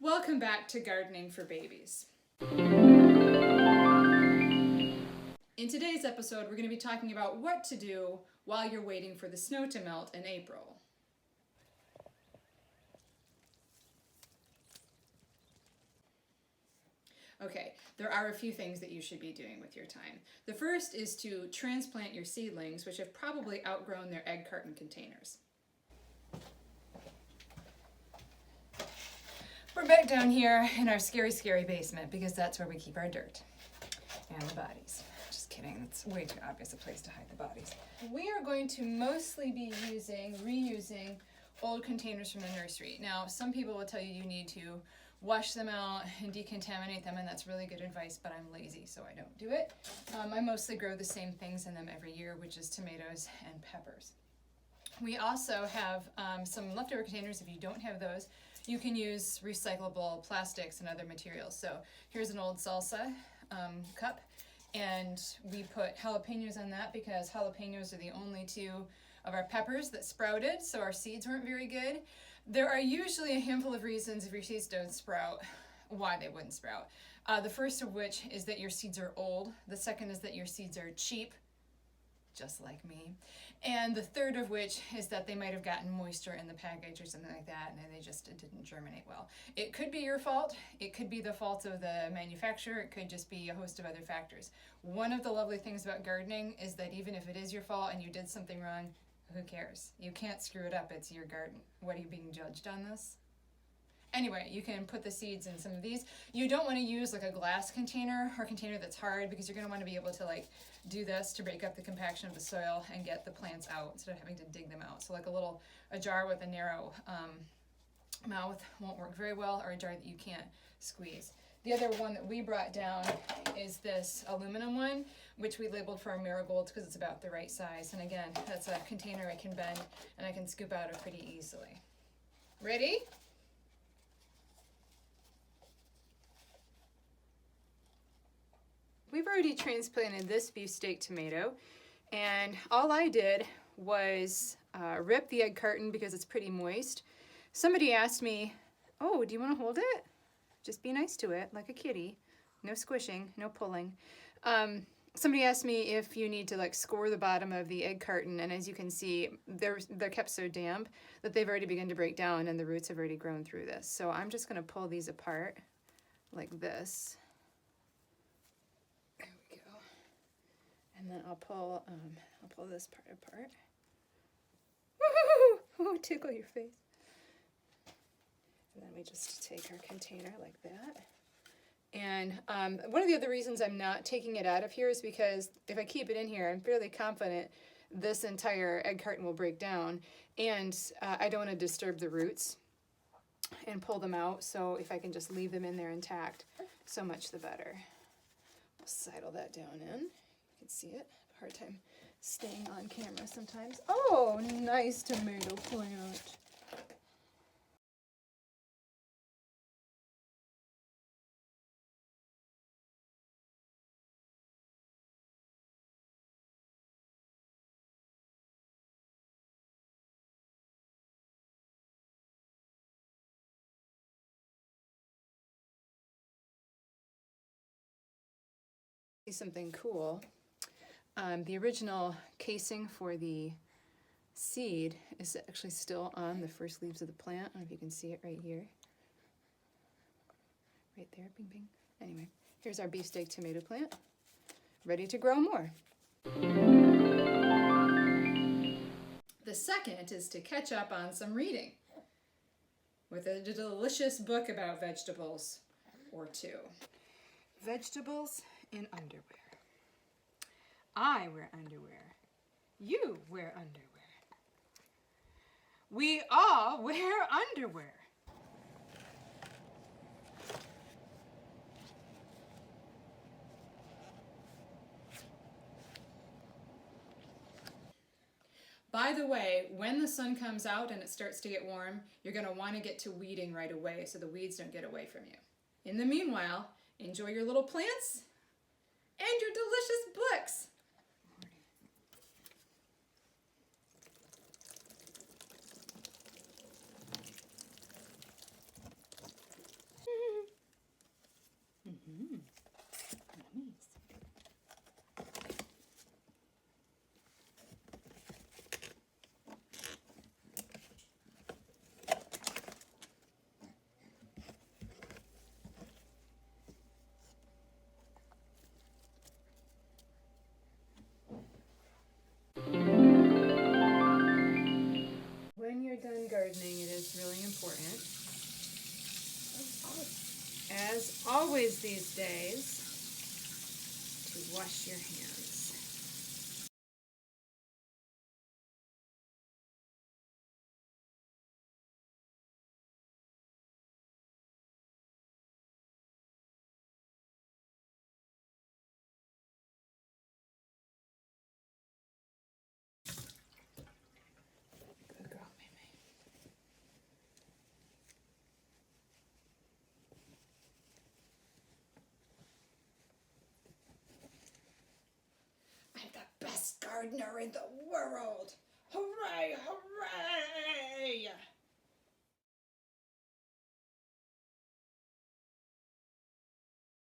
Welcome back to Gardening for Babies. In today's episode, we're going to be talking about what to do while you're waiting for the snow to melt in April. Okay, there are a few things that you should be doing with your time. The first is to transplant your seedlings, which have probably outgrown their egg carton containers. We're back down here in our scary, scary basement because that's where we keep our dirt and the bodies. Just kidding, it's way too obvious a place to hide the bodies. We are going to mostly be reusing old containers from the nursery. Now, some people will tell you you need to wash them out and decontaminate them, and that's really good advice, but I'm lazy, so I don't do it. I mostly grow the same things in them every year, which is tomatoes and peppers. We also have some leftover containers. If you don't have those, you can use recyclable plastics and other materials. So here's an old salsa cup, and we put jalapenos on that because jalapenos are the only two of our peppers that sprouted, so our seeds weren't very good. There are usually a handful of reasons if your seeds don't sprout, why they wouldn't sprout. The first of which is that your seeds are old. The second is that your seeds are cheap, just like me. And the third of which is that they might have gotten moisture in the package or something like that, and it didn't germinate well. It could be your fault. It could be the fault of the manufacturer. It could just be a host of other factors. One of the lovely things about gardening is that even if it is your fault and you did something wrong, who cares? You can't screw it up. It's your garden. What, are you being judged on this? Anyway, you can put the seeds in some of these. You don't want to use like a glass container or a container that's hard because you're going to want to be able to like do this to break up the compaction of the soil and get the plants out instead of having to dig them out. So like a jar with a narrow mouth won't work very well, or a jar that you can't squeeze. The other one that we brought down is this aluminum one, which we labeled for our marigolds because it's about the right size. And again, that's a container I can bend and I can scoop out it pretty easily. Ready? We've already transplanted this beefsteak tomato, and all I did was rip the egg carton because it's pretty moist. Somebody asked me, oh, do you want to hold it? Just be nice to it, like a kitty. No squishing, no pulling. Somebody asked me if you need to like score the bottom of the egg carton, and as you can see, they're kept so damp that they've already begun to break down and the roots have already grown through this. So I'm just going to pull these apart like this. There we go. And then I'll pull this part apart. Woo-hoo-hoo! Oh, tickle your face. And then we just take our container like that. And one of the other reasons I'm not taking it out of here is because if I keep it in here, I'm fairly confident this entire egg carton will break down, and I don't want to disturb the roots and pull them out. So if I can just leave them in there intact, so much the better. I'll sidle that down in. You can see it. I have a hard time staying on camera sometimes. Oh, nice tomato plant. Something cool. The original casing for the seed is actually still on the first leaves of the plant. I don't know if you can see it right here. Right there, bing, bing. Anyway, here's our beefsteak tomato plant, ready to grow more. The second is to catch up on some reading with a delicious book about vegetables or two. Vegetables in underwear. I wear underwear. You wear underwear. We all wear underwear. By the way, when the sun comes out and it starts to get warm, you're going to want to get to weeding right away so the weeds don't get away from you. In the meanwhile, enjoy your little plants and your delicious books. important, as always these days, to wash your hands. Good girl, Mae. I'm the best gardener in the world. Hooray, hooray!